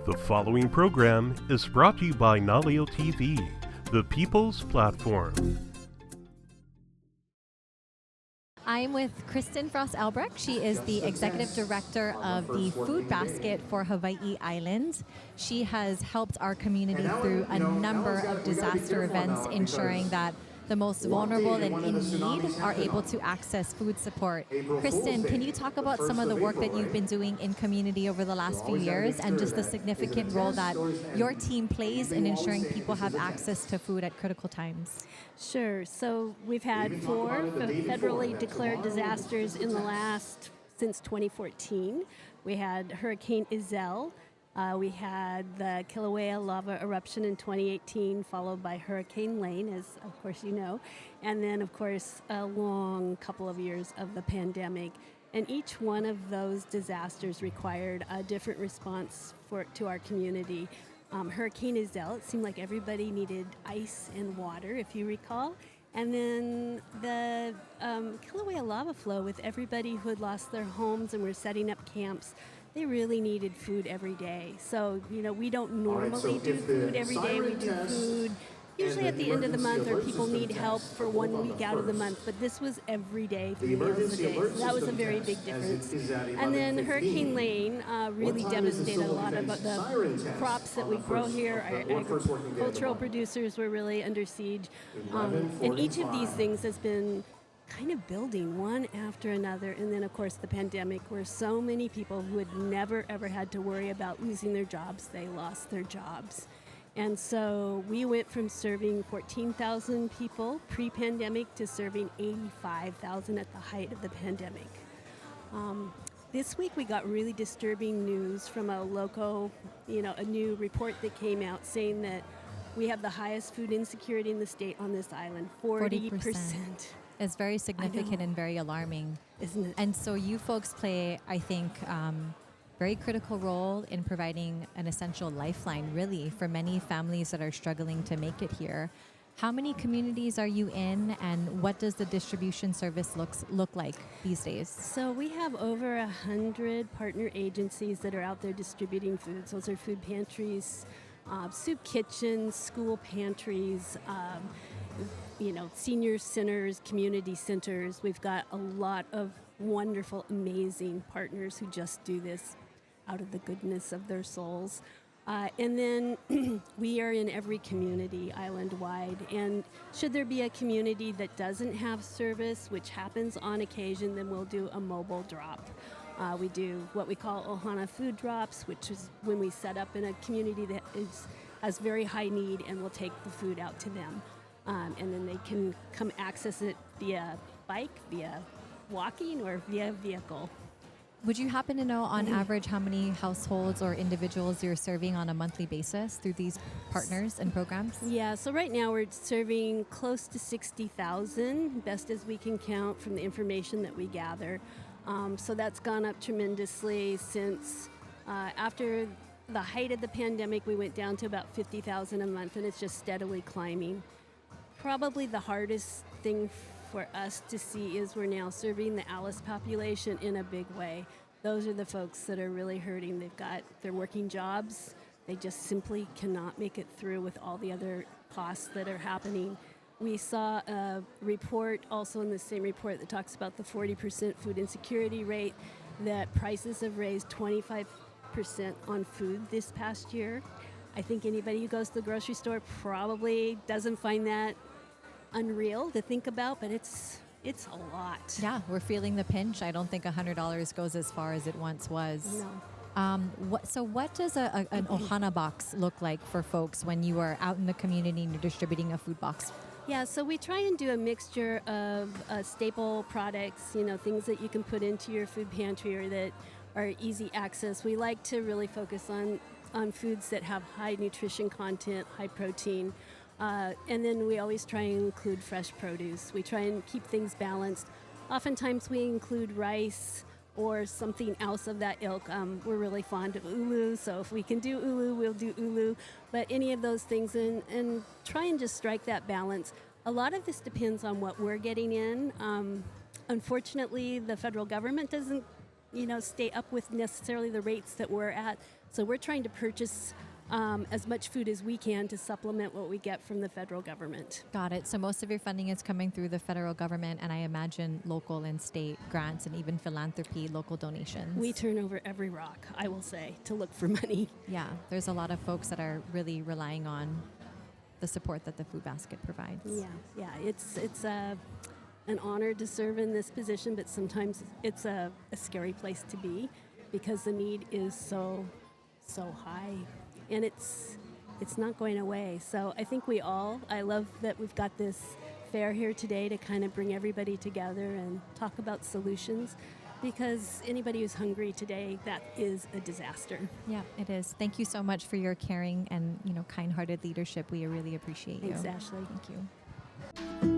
The following program is brought to you by Naleo TV, the People's Platform. I'm with Kristen Albrecht. She is the Executive Director of the Food Basket for Hawaii Island. She has helped our community through a number of disaster events, ensuring that the most vulnerable and in need are able to access food support. Kristen, can you talk about some of the work that you've been doing in community over the last few years and just the significant role that your team plays in ensuring people have access to food at critical times? Sure. So we've had 4 federally declared disasters in the since 2014. We had Hurricane Iselle. We had the Kilauea lava eruption in 2018, followed by Hurricane Lane, as of course you know, and then of course a long couple of years of the pandemic. And each one of those disasters required a different response to our community. Hurricane Iselle, it seemed like everybody needed ice and water, if you recall. And then the Kilauea lava flow, with everybody who had lost their homes and were setting up camps, they really needed food every day. So, we don't normally do food every day. We do food usually at the end of the month, or people need help for 1 week out of the month. But this was every day, 3 meals a day. So that was a very big difference. And then Hurricane Lane really devastated a lot of the crops that we grow here. Our agricultural producers were really under siege. And each of these things has been kind of building one after another. And then, of course, the pandemic, where so many people who had never, ever had to worry about losing their jobs, they lost their jobs. And so we went from serving 14,000 people pre-pandemic to serving 85,000 at the height of the pandemic. This week we got really disturbing news from a local, a new report that came out saying that we have the highest food insecurity in the state on this island, 40%. It's very significant and very alarming. Isn't it? And so you folks play, I think, very critical role in providing an essential lifeline, really, for many families that are struggling to make it here. How many communities are you in, and what does the distribution service look like these days? So we have over 100 partner agencies that are out there distributing foods. Those are food pantries, soup kitchens, school pantries, senior centers, community centers. We've got a lot of wonderful, amazing partners who just do this out of the goodness of their souls. And then we are in every community island-wide. And should there be a community that doesn't have service, which happens on occasion, then we'll do a mobile drop. We do what we call Ohana food drops, which is when we set up in a community that has very high need, and we'll take the food out to them. And then they can come access it via bike, via walking, or via vehicle. Would you happen to know, on average, how many households or individuals you're serving on a monthly basis through these partners and programs? Yeah, so right now we're serving close to 60,000, best as we can count from the information that we gather. So that's gone up tremendously since after the height of the pandemic. We went down to about 50,000 a month, and it's just steadily climbing. Probably the hardest thing for us to see is we're now serving the Alice population in a big way. Those are the folks that are really hurting. They've got their working jobs. They just simply cannot make it through with all the other costs that are happening. We saw a report also in the same report that talks about the 40% food insecurity rate, that prices have raised 25% on food this past year. I think anybody who goes to the grocery store probably doesn't find that unreal to think about, but it's a lot. Yeah, we're feeling the pinch. I don't think $100 goes as far as it once was. No. What does an Ohana box look like for folks when you are out in the community and you're distributing a food box? Yeah, so we try and do a mixture of staple products, things that you can put into your food pantry or that are easy access. We like to really focus on foods that have high nutrition content, high protein. And then we always try and include fresh produce. We try and keep things balanced. Oftentimes we include rice or something else of that ilk. We're really fond of ulu, so if we can do ulu, we'll do ulu. But any of those things, and try and just strike that balance. A lot of this depends on what we're getting in. Unfortunately, the federal government doesn't stay up with necessarily the rates that we're at. So we're trying to purchase as much food as we can to supplement what we get from the federal government. Got it. So most of your funding is coming through the federal government, and I imagine local and state grants and even philanthropy, local donations. We turn over every rock, I will say, to look for money. Yeah, there's a lot of folks that are really relying on the support that the food basket provides. Yeah. It's an honor to serve in this position, but sometimes it's a scary place to be because the need is so high. And it's not going away. So I think I love that we've got this fair here today to kind of bring everybody together and talk about solutions, because anybody who's hungry today, that is a disaster. Yeah, it is. Thank you so much for your caring and kind-hearted leadership. We really appreciate you. Thanks, Ashley. Thank you.